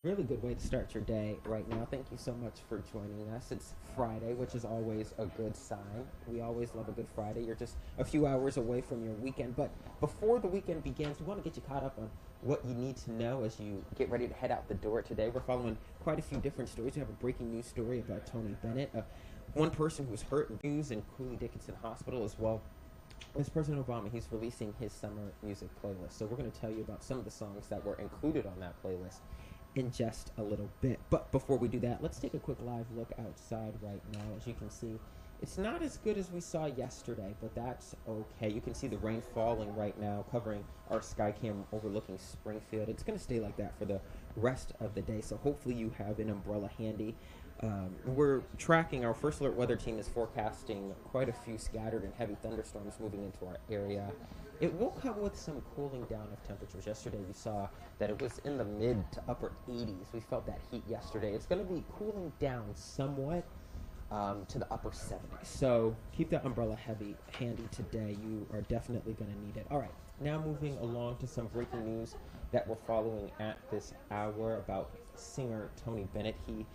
Really good way to start your day right now. Thank you so much for joining us. It's Friday, which is always a good sign. We always love a good Friday. You're just a few hours away from your weekend. But before the weekend begins, we want to get you caught up on what you need to know as you get ready to head out the door today. We're following quite a few different stories. We have a breaking news story about Tony Bennett, one person who was hurt in news in Cooley Dickinson Hospital as well. As President Obama, he's releasing his summer music playlist. So we're going to tell you about some of the songs that were included on that playlist in just a little bit. But before we do that, let's take a quick live look outside right now. As you can see, it's not as good as we saw yesterday, but that's okay. You can see the rain falling right now, covering our sky cam overlooking Springfield. It's going to stay like that for the rest of the day, so hopefully you have an umbrella handy. We're tracking, our first alert weather team is forecasting quite a few scattered and heavy thunderstorms moving into our area. It will come with some cooling down of temperatures. Yesterday we saw that it was in the mid to upper 80s. We felt that heat yesterday. It's going to be cooling down somewhat to the upper 70s. So keep that umbrella handy today. You are definitely going to need it. All right, now moving along to some breaking news that we're following at this hour about singer Tony Bennett. He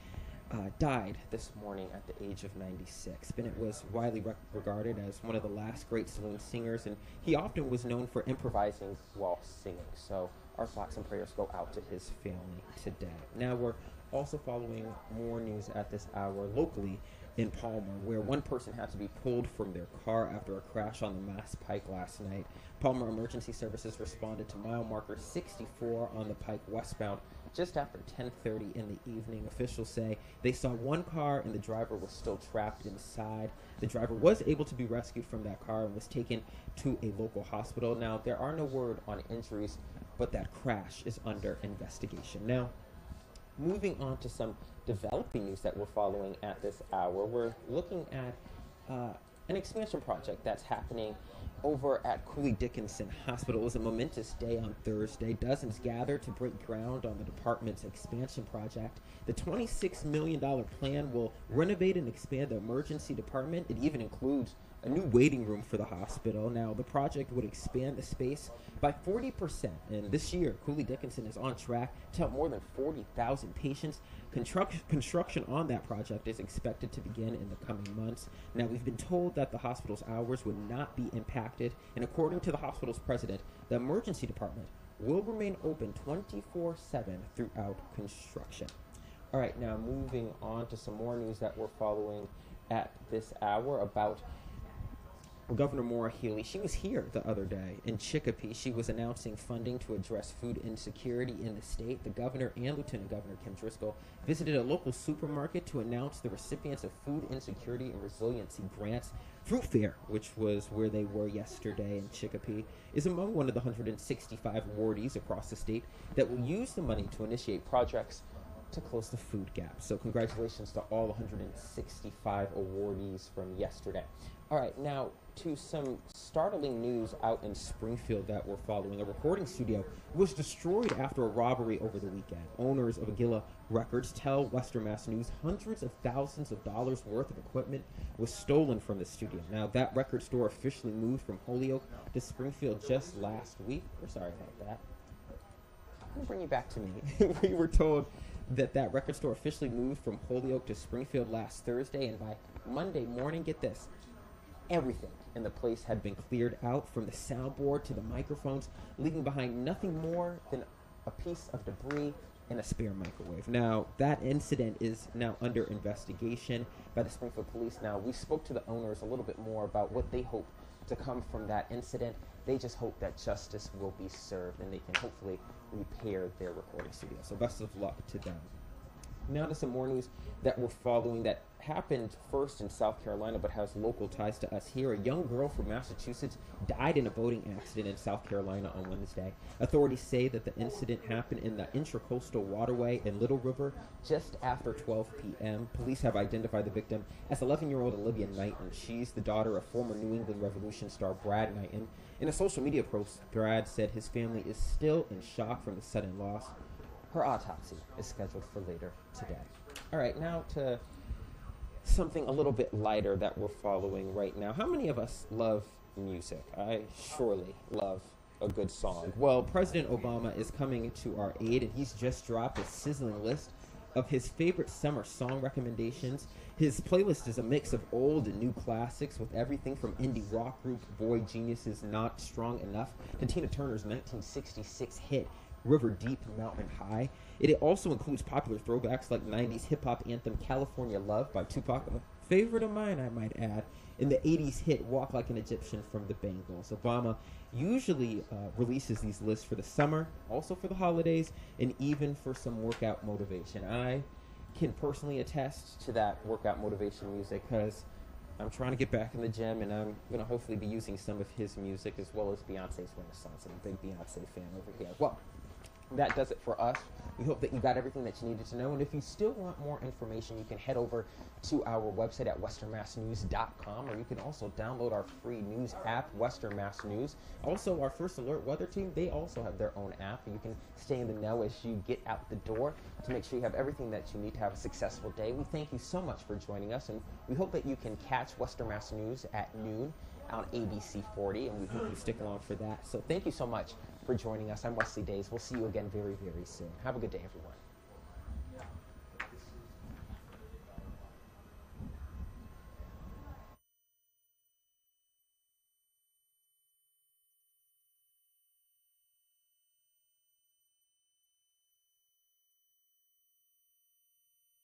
died this morning at the age of 96. Bennett was widely regarded as one of the last great saloon singers, and he often was known for improvising while singing. So our thoughts and prayers go out to his family today. Now we're also following more news at this hour locally in Palmer, where one person had to be pulled from their car after a crash on the Mass Pike last night. Palmer Emergency Services responded to mile marker 64 on the Pike westbound just after 10:30 in the evening. Officials say they saw one car and the driver was still trapped inside. The driver was able to be rescued from that car and was taken to a local hospital. Now, there are no word on injuries, but that crash is under investigation. Now, moving on to some developing news that we're following at this hour, we're looking at an expansion project that's happening over at Cooley Dickinson Hospital. It was a momentous day on Thursday. Dozens gathered to break ground on the department's expansion project. The $26 million plan will renovate and expand the emergency department. It even includes a new waiting room for the hospital. Now, the project would expand the space by 40%, and this year, Cooley Dickinson is on track to help more than 40,000 patients. Construction on that project is expected to begin in the coming months. Now, we've been told that the hospital's hours would not be impacted, and according to the hospital's president, the emergency department will remain open 24/7 throughout construction. All right, now moving on to some more news that we're following at this hour about Governor Maura Healey. She was here the other day in Chicopee. She was announcing funding to address food insecurity in the state. The governor and Lieutenant Governor Kim Driscoll visited a local supermarket to announce the recipients of food insecurity and resiliency grants. Fruit Fair, which was where they were yesterday in Chicopee, is among one of the 165 awardees across the state that will use the money to initiate projects to close the food gap. So congratulations to all 165 awardees from yesterday. All right, now to some startling news out in Springfield that we're following. A recording studio was destroyed after a robbery over the weekend. Owners of Aguila Records tell Western Mass News hundreds of thousands of dollars worth of equipment was stolen from the studio. Now, that record store officially moved from Holyoke to Springfield just last week. We're sorry about that. I'm going to bring you back to me. We were told that record store officially moved from Holyoke to Springfield last Thursday, and by Monday morning, get this, everything in the place had been cleared out, from the soundboard to the microphones, leaving behind nothing more than a piece of debris and a spare microwave. Now, that incident is now under investigation by the Springfield Police. Now, we spoke to the owners a little bit more about what they hope to come from that incident. They just hope that justice will be served and they can hopefully repair their recording studio. So best of luck to them. Now to some more news that we're following that happened first in South Carolina but has local ties to us here. A young girl from Massachusetts died in a boating accident in South Carolina on Wednesday. Authorities say that the incident happened in the Intracoastal Waterway in Little River just after 12 p.m. Police have identified the victim as 11-year-old Olivia Knighton. She's the daughter of former New England Revolution star Brad Knighton. In a social media post, Brad said his family is still in shock from the sudden loss. Her autopsy is scheduled for later today. All right, now to something a little bit lighter that we're following right now. How many of us love music? I surely love a good song. Well, President Obama is coming to our aid, and he's just dropped a sizzling list of his favorite summer song recommendations. His playlist is a mix of old and new classics with everything from indie rock group Boy Genius's Not Strong Enough to Tina Turner's 1966 hit River Deep Mountain High. It also includes popular throwbacks like 90s hip hop anthem California Love by Tupac, a favorite of mine, I might add, and the 80s hit Walk Like an Egyptian from the Bangles. Obama usually releases these lists for the summer, also for the holidays, and even for some workout motivation. I can personally attest to that workout motivation music because I'm trying to get back in the gym, and I'm going to hopefully be using some of his music as well as Beyonce's Renaissance. I'm a big Beyonce fan over here. Well, that does it for us. We hope that you got everything that you needed to know. And if you still want more information, you can head over to our website at westernmassnews.com, or you can also download our free news app, Western Mass News. Also, our First Alert weather team, they also have their own app. You can stay in the know as you get out the door to make sure you have everything that you need to have a successful day. We thank you so much for joining us, and we hope that you can catch Western Mass News at noon on ABC 40, and we hope you stick along for that. So thank you so much for joining us. I'm Wesley Days. We'll see you again very, very soon. Have a good day, everyone.